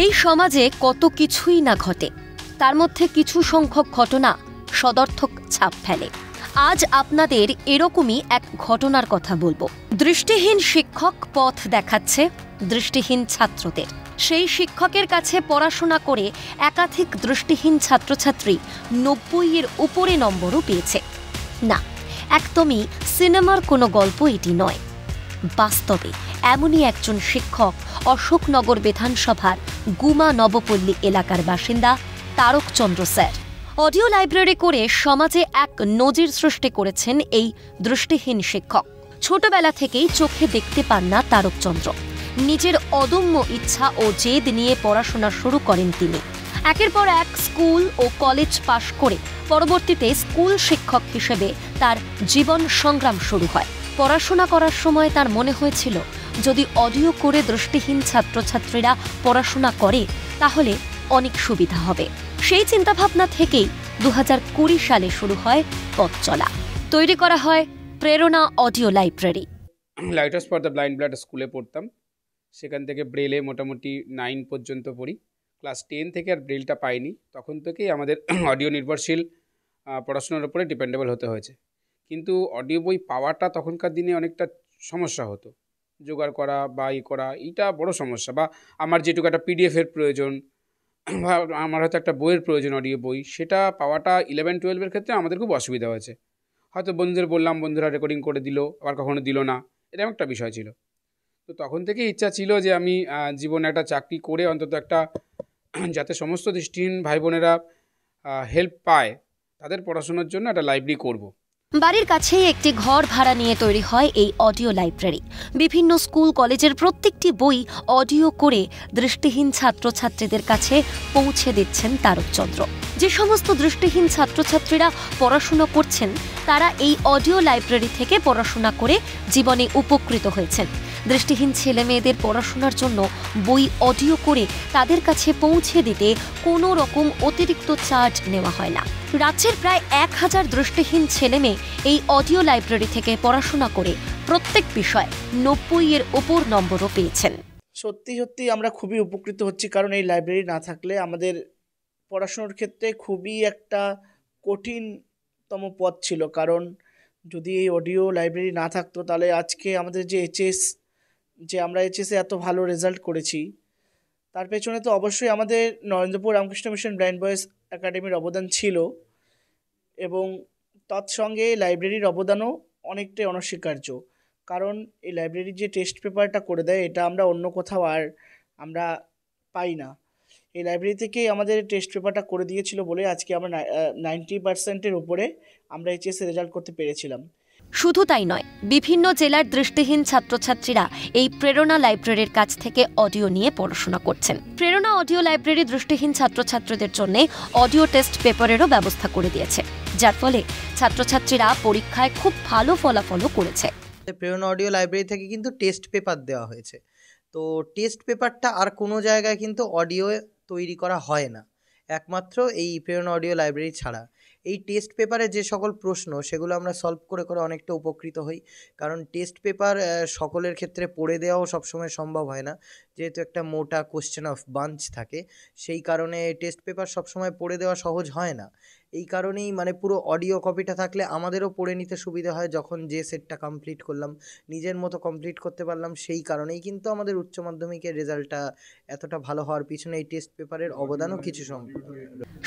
এই সমাজে কত কিছুই না ঘটে, তার মধ্যে কিছু সংখ্যক ঘটনা সদর্থক ছাপ ফেলে। আজ আপনাদের এরকমই এক ঘটনার কথা বলবো। দৃষ্টিহীন শিক্ষক পথ দেখাচ্ছে দৃষ্টিহীন ছাত্রদের। সেই শিক্ষকের কাছে পড়াশোনা করে একাধিক দৃষ্টিহীন ছাত্রছাত্রী ৯০-এর উপরে নম্বরও পেয়েছে। না, একদমই সিনেমার কোনো গল্প এটি নয়। বাস্তবে এমনই একজন শিক্ষক অশোকনগর বিধানসভার গুমা নবপল্লী এলাকার বাসিন্দা তারকচন্দ্র স্যার। অডিও লাইব্রেরি করে সমাজে এক নজির সৃষ্টি করেছেন এই দৃষ্টিহীন শিক্ষক। ছোটবেলা থেকেই চোখে দেখতে পান না তারকচন্দ্র। নিজের অদম্য ইচ্ছা ও জেদ নিয়ে পড়াশোনা শুরু করেন তিনি। একের পর এক স্কুল ও কলেজ পাশ করে পরবর্তীতে স্কুল শিক্ষক হিসেবে তার জীবন সংগ্রাম শুরু হয়। পড়াশোনা করার সময় তার মনে হয়েছিল, যদি অডিও করে দৃষ্টিহীন ছাত্রছাত্রীরা পড়াশোনা করে তাহলে অনেক সুবিধা হবে। সেই চিন্তাভাবনা থেকেই ২০২০ সালে শুরু হয় পথ চলা। তৈরি করা হয় প্রেরণা audio library. Light house for the blind blood স্কুলে পড়তাম। সেখান থেকে ব্রেলে মোটামুটি 9 পর্যন্ত পড়ি। ক্লাস 10 থেকে আর ব্রেলটা পাইনি। তখন থেকেই আমাদের অডিও নির্ভরশীল পড়াশোনার উপরে ডিপেন্ডেবল হতে হয়েছে। কিন্তু অডিও বই পাওয়াটা তখনকার দিনে অনেকটা সমস্যা হতো। জোগাড় করা বা করা, এইটা বড় সমস্যা। বা আমার যেটুকু একটা পিডিএফের প্রয়োজন বা আমার হয়তো একটা বইয়ের প্রয়োজন, অডিও বই, সেটা পাওয়াটা 11-12-এর ক্ষেত্রে আমাদের খুব অসুবিধা হয়েছে। হয়তো বন্ধুদের বললাম, বন্ধুরা রেকর্ডিং করে দিল, আবার কখনো দিল না, এরকম একটা বিষয় ছিল। তো তখন থেকেই ইচ্ছা ছিল যে আমি জীবনে একটা চাকরি করে অন্তত একটা, যাতে সমস্ত দৃষ্টিহীন ভাই বোনেরা হেল্প পায়, তাদের পড়াশোনার জন্য একটা লাইব্রেরি করব। বাড়ির কাছেই একটি ঘর ভাড়া নিয়ে তৈরি হয় এই অডিও লাইব্রেরি। বিভিন্ন স্কুল কলেজের প্রত্যেকটি বই অডিও করে দৃষ্টিহীন ছাত্রছাত্রীদের কাছে পৌঁছে দিচ্ছেন তারকচন্দ্র। যে সমস্ত দৃষ্টিহীন ছাত্রছাত্রীরা পড়াশোনা করছেন তারা এই অডিও লাইব্রেরি থেকে পড়াশোনা করে জীবনে উপকৃত হয়েছেন। দৃষ্টিহীন ছেলে মেয়েদের পড়াশোনার জন্য বই অডিও করে তাদের কাছে পৌঁছে দিতে কোনো রকম অতিরিক্ত চার্জ নেওয়া হয় না। রাজ্যের প্রায় ১,০০০ দৃষ্টিহীন ছেলে মেয়ে এই অডিও লাইব্রেরি থেকে পড়াশোনা করে প্রত্যেক বিষয় ৯০-এর উপর নম্বরও পেয়েছেন। সত্যি সত্যি আমরা খুবই উপকৃত হচ্ছি, কারণ এই লাইব্রেরি না থাকলে আমাদের পড়াশোনার ক্ষেত্রে খুবই একটা কঠিনতম পথ ছিল। কারণ যদি এই অডিও লাইব্রেরি না থাকতো তাহলে আজকে আমাদের যে আমরা এইচএসে এত ভালো রেজাল্ট করেছি, তার পেছনে তো অবশ্যই আমাদের Narendrapur Ramakrishna mission blind boys একাডেমির অবদান ছিল, এবং তৎসঙ্গে লাইব্রেরির অবদানও অনেকটাই অনস্বীকার্য। কারণ এই লাইব্রেরির যে টেস্ট পেপারটা করে দেয়, এটা আমরা অন্য কোথাও আর আমরা পাই না। এই লাইব্রেরি থেকেই আমাদের টেস্ট পেপারটা করে দিয়েছিল বলে আজকে আমরা 90%-এর উপরে আমরা এইচএসে রেজাল্ট করতে পেরেছিলাম। শুধু তাই নয়, বিভিন্ন জেলার দৃষ্টিহীন ছাত্রছাত্রীরা এই প্রেরণা লাইব্রেরির কাছ থেকে অডিও নিয়ে পড়াশোনা করছেন। প্রেরণা অডিও লাইব্রেরি দৃষ্টিহীন ছাত্রছাত্রীদের জন্য অডিও টেস্ট পেপারেরও ব্যবস্থা করে দিয়েছে, যার ফলে ছাত্রছাত্রীরা পরীক্ষায় খুব ভালো ফলাফলও করেছে। প্রেরণা অডিও লাইব্রেরি থেকে কিন্তু টেস্ট পেপার দেওয়া হয়েছে। তো টেস্ট পেপারটা আর কোনো জায়গায় কিন্তু অডিও তৈরি করা হয় না, একমাত্র এই প্রেরণা অডিও লাইব্রেরি ছাড়া। এই টেস্ট পেপারে যে সকল প্রশ্ন, সেগুলো আমরা সলভ করে করে অনেকটা উপকৃত হই। কারণ টেস্ট পেপার সকলের ক্ষেত্রে পড়ে দেওয়াও সবসময় সম্ভব হয় না, যেহেতু একটা মোটা কোশ্চেন অফ বাঞ্চ থাকে। সেই কারণে টেস্ট পেপার সবসময় পড়ে দেওয়া সহজ হয় না। এই কারণেই পুরো অডিও কপিটা থাকলে আমাদেরও পড়ে নিতে সুবিধা হয়। যখন যে সেটটা কমপ্লিট করলাম, নিজের মতো কমপ্লিট করতে পারলাম। সেই কারণেই কিন্তু আমাদের উচ্চ মাধ্যমিকের রেজাল্টটা এতটা ভালো হওয়ার পিছনে এই টেস্ট পেপারের অবদানও কিছু সম্পূর্ণ।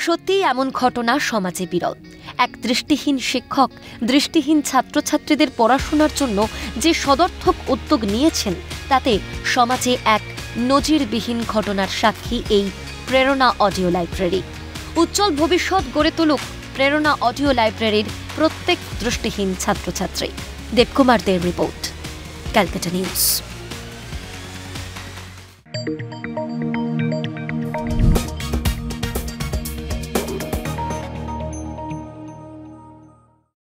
সত্যিই এমন ঘটনা সমাজে বিরল। এক দৃষ্টিহীন শিক্ষক দৃষ্টিহীন ছাত্রছাত্রীদের পড়াশোনার জন্য যে সদর্থক উদ্যোগ নিয়েছেন, তাতে সমাজে এক নজিরবিহীন ঘটনার সাক্ষী এই প্রেরণা অডিও লাইব্রেরি। উজ্জ্বল ভবিষ্যৎ গড়ে তুলুক প্রেরণা অডিও লাইব্রেরির প্রত্যেক দৃষ্টিহীন ছাত্রছাত্রী। দেবকুমার দের রিপোর্ট, ক্যালকাটা নিউজ।